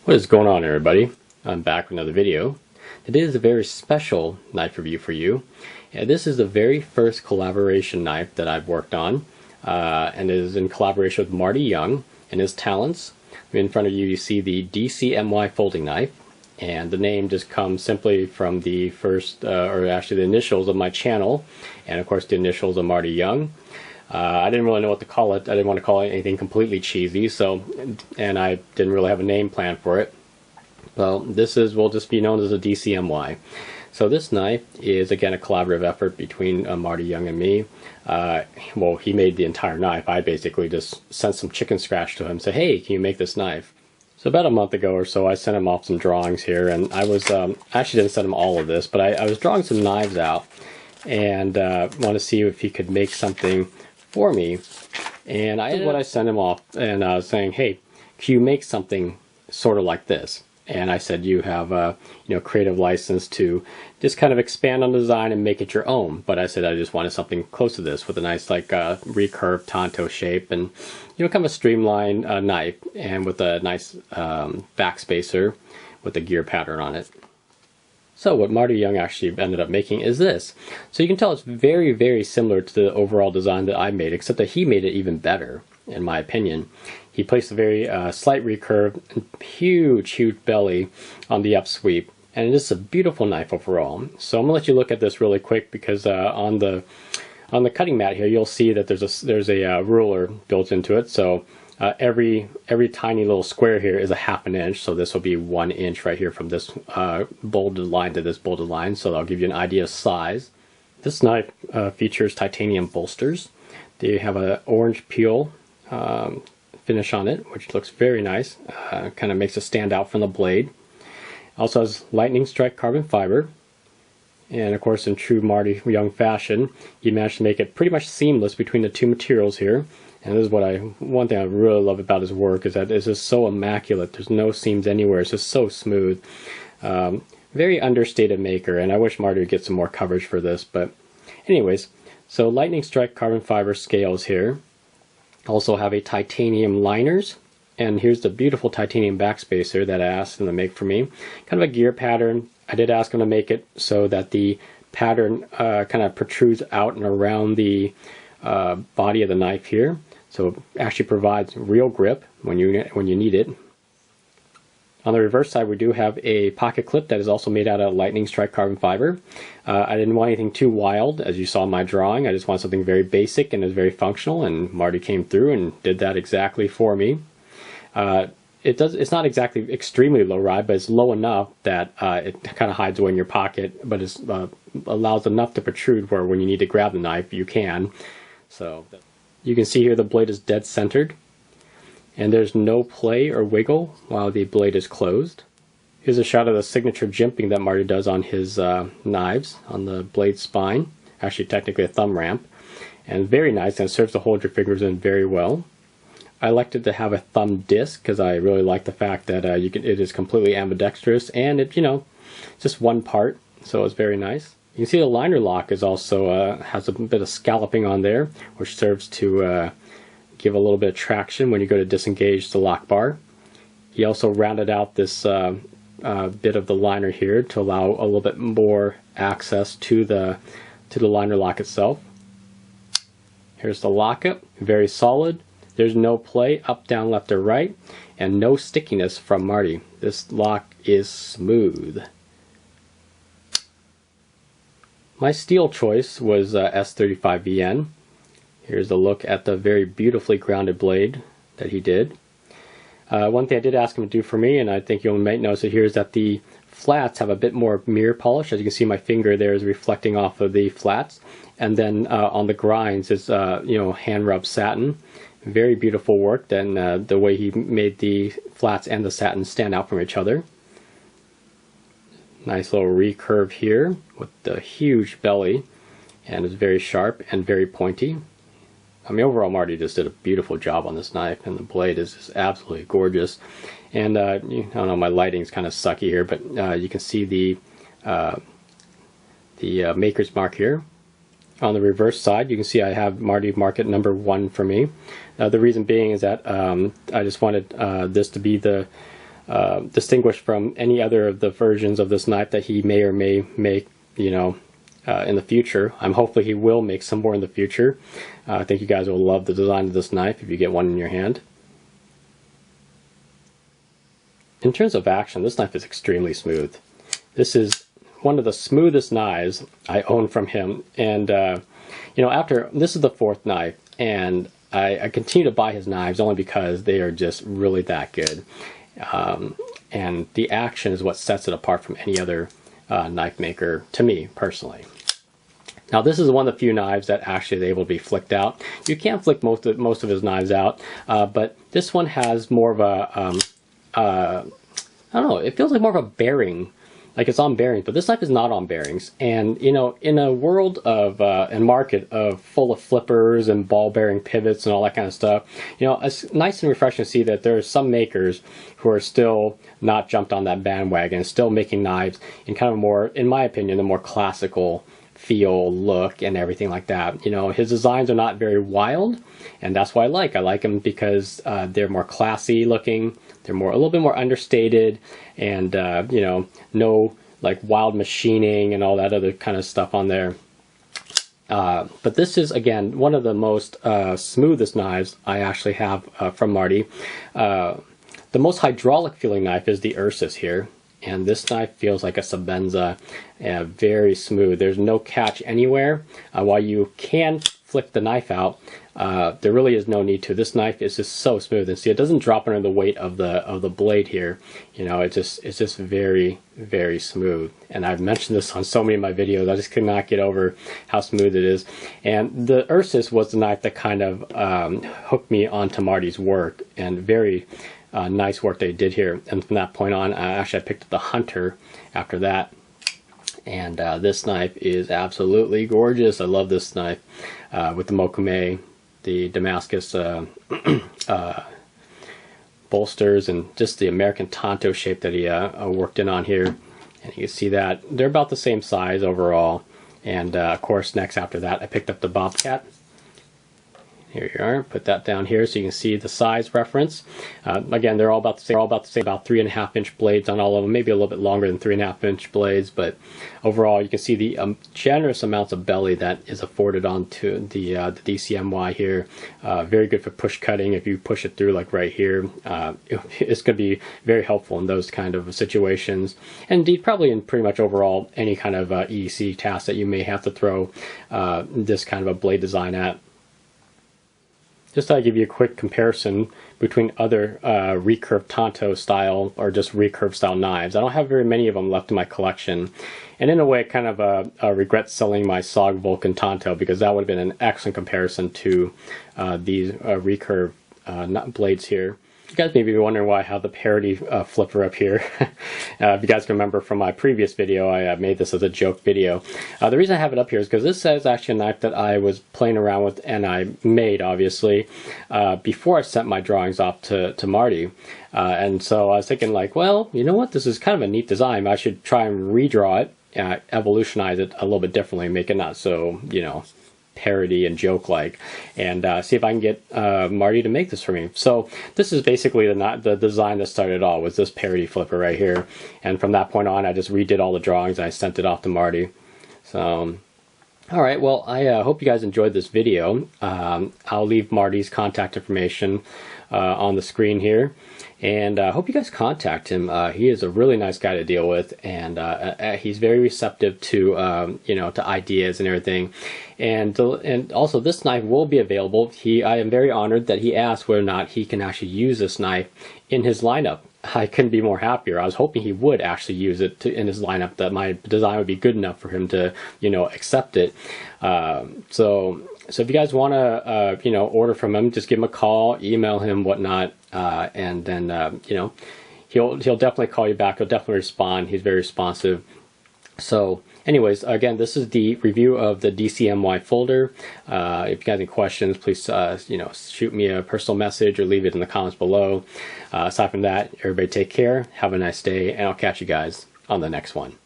What is going on, everybody? I'm back with another video. Today is a very special knife review for you. And this is the very first collaboration knife that I've worked on, and it is in collaboration with Marty Young and his talents. In front of you, you see the DC folding knife, and the name just comes simply from the first, or actually the initials of my channel, and of course the initials of Marty Young. I didn't really know what to call it. I didn't want to call it anything completely cheesy, and I didn't really have a name planned for it. Well, this will just be known as a DCMY. So this knife is, again, a collaborative effort between Marty Young and me. Well, he made the entire knife. I basically just sent some chicken scratch to him and said, hey, can you make this knife? So about a month ago or so, I sent him off some drawings here, and I was, actually didn't send him all of this, but I was drawing some knives out, and wanted to see if he could make something for me. And I sent him off, and I was saying, hey, can you make something sort of like this? And I said, you have creative license to just kind of expand on the design and make it your own. But I said I just wanted something close to this with a nice recurved Tonto shape, and kind of a streamlined knife, and with a nice backspacer with a gear pattern on it. So what Marty Young actually ended up making is this. So you can tell it's very, very similar to the overall design that I made, except that he made it even better, in my opinion. He placed a very slight recurve, huge, huge belly on the upsweep, and it is a beautiful knife overall. So I'm gonna let you look at this really quick, because on the cutting mat here, you'll see that there's a ruler built into it. So every tiny little square here is a ½ an inch, so this will be 1 inch right here from this bolded line to this bolded line, so that'll give you an idea of size. This knife features titanium bolsters. They have an orange peel finish on it, which looks very nice. Kind of makes it stand out from the blade. Also has lightning strike carbon fiber, and of course, in true Marty Young fashion, he managed to make it pretty much seamless between the two materials here. And this is one thing I really love about his work, is that it's just so immaculate. There's no seams anywhere. It's just so smooth. Very understated maker, and I wish Marty would get some more coverage for this. But anyways, so lightning strike carbon fiber scales here. Also have a titanium liners, and here's the beautiful titanium backspacer that I asked him to make for me. Kind of a gear pattern. I did ask him to make it so that the pattern kind of protrudes out and around the body of the knife here. So it actually provides real grip when you need it. On the reverse side, we do have a pocket clip that is also made out of lightning strike carbon fiber. I didn't want anything too wild, as you saw in my drawing. I just wanted something very basic and is very functional, and Marty came through and did that exactly for me. It's not exactly extremely low ride, but it's low enough that it kind of hides away in your pocket, but it allows enough to protrude where when you need to grab the knife, you can. So you can see here the blade is dead centered, and there's no play or wiggle while the blade is closed. Here's a shot of the signature jimping that Marty does on his knives on the blade spine. Actually, technically a thumb ramp, and very nice, and it serves to hold your fingers in very well. I elected to have a thumb disc because I really like the fact that it is completely ambidextrous, and it just one part, so it's very nice. You can see the liner lock is also has a bit of scalloping on there, which serves to give a little bit of traction when you go to disengage the lock bar. He also rounded out this bit of the liner here to allow a little bit more access to the liner lock itself. Here's the lockup, very solid. There's no play up, down, left, or right, and no stickiness from Marty. This lock is smooth. My steel choice was S35VN. Here's a look at the very beautifully grounded blade that he did. One thing I did ask him to do for me, and I think you might notice it here, is that the flats have a bit more mirror polish. As you can see, my finger there is reflecting off of the flats, and then on the grinds is hand rubbed satin. Very beautiful work. Then the way he made the flats and the satin stand out from each other. Nice little recurve here with the huge belly, and it's very sharp and very pointy. I mean, overall, Marty just did a beautiful job on this knife, and the blade is just absolutely gorgeous. And I don't know, my lighting's kind of sucky here, but you can see the maker's mark here. On the reverse side, you can see I have Marty mark it number 1 for me. The reason being is that I just wanted this to be the distinguished from any other of the versions of this knife that he may or may make, you know, in the future. Hopefully he will make some more in the future. I think you guys will love the design of this knife if you get one in your hand. In terms of action, this knife is extremely smooth. This is one of the smoothest knives I own from him, and you know, this is the 4th knife, and I continue to buy his knives only because they are just really that good. And the action is what sets it apart from any other knife maker, to me personally. Now this is one of the few knives that actually is able to be flicked out. You can flick most of his knives out, but this one has more of a I don't know, it feels like more of a bearing, like it's on bearings, but this knife is not on bearings. And you know, in a world of and market of full of flippers and ball bearing pivots and all that kind of stuff, you know, it's nice and refreshing to see that there are some makers who are still not jumped on that bandwagon, still making knives in kind of more, in my opinion, the more classical feel, look, and everything like that. You know, his designs are not very wild, and that's why I like them, because they're more classy looking. They're a little bit more understated, and you know, no like wild machining and all that other kind of stuff on there. But this is, again, one of the most smoothest knives I actually have from Marty. The most hydraulic feeling knife is the Ursus here, and this knife feels like a Sabenza, very smooth. There's no catch anywhere. While you can flick the knife out, there really is no need to. This knife is just so smooth, and see, it doesn't drop under the weight of the blade here. You know, it's just very, very smooth. And I've mentioned this on so many of my videos. I just could not get over how smooth it is. And the Ursus was the knife that kind of hooked me onto Marty's work, and very nice work they did here. And from that point on, actually I picked up the Hunter after that. And this knife is absolutely gorgeous. I love this knife with the Mokume, the Damascus bolsters, and just the American Tanto shape that he worked in on here. And you can see that they're about the same size overall. And of course, next after that, I picked up the Bobcat. Here you are. Put that down here so you can see the size reference. Again, they're all about the same. About 3.5-inch blades on all of them. Maybe a little bit longer than 3.5-inch blades, but overall, you can see the generous amounts of belly that is afforded onto the DCMY here. Very good for push cutting. If you push it through, like right here, it's going to be very helpful in those kind of situations. And indeed, probably in pretty much overall any kind of EDC task that you may have to throw this kind of a blade design at. Just thought I'd give you a quick comparison between other recurve Tanto style or just recurve style knives. I don't have very many of them left in my collection, and in a way kind of regret selling my SOG Vulcan Tanto, because that would have been an excellent comparison to these recurve blades here. You guys may be wondering why I have the parody flipper up here. If you guys can remember from my previous video, I made this as a joke video. The reason I have it up here is because this is actually a knife that I was playing around with, and I made, obviously, before I sent my drawings off to Marty. And so I was thinking, like, well, you know what, this is kind of a neat design. I should try and redraw it, evolutionize it a little bit differently, make it not so, you know, parody and joke like, and see if I can get Marty to make this for me. So this is basically the design that started it all, was this parody flipper right here, and from that point on I just redid all the drawings and I sent it off to Marty. So alright, well, I hope you guys enjoyed this video. I'll leave Marty's contact information on the screen here, and I hope you guys contact him. He is a really nice guy to deal with, and he's very receptive to you know, to ideas and everything. And also, this knife will be available. I am very honored that he asked whether or not he can actually use this knife in his lineup. I couldn't be more happier. I was hoping he would actually use it in his lineup, that my design would be good enough for him to, you know, accept it. So if you guys want to, you know, order from him, just give him a call, email him, whatnot, and then, you know, he'll definitely call you back. He'll definitely respond. He's very responsive. So anyways, again, this is the review of the DCMY folder. If you got any questions, please, you know, shoot me a personal message or leave it in the comments below. Aside from that, everybody take care, have a nice day, and I'll catch you guys on the next one.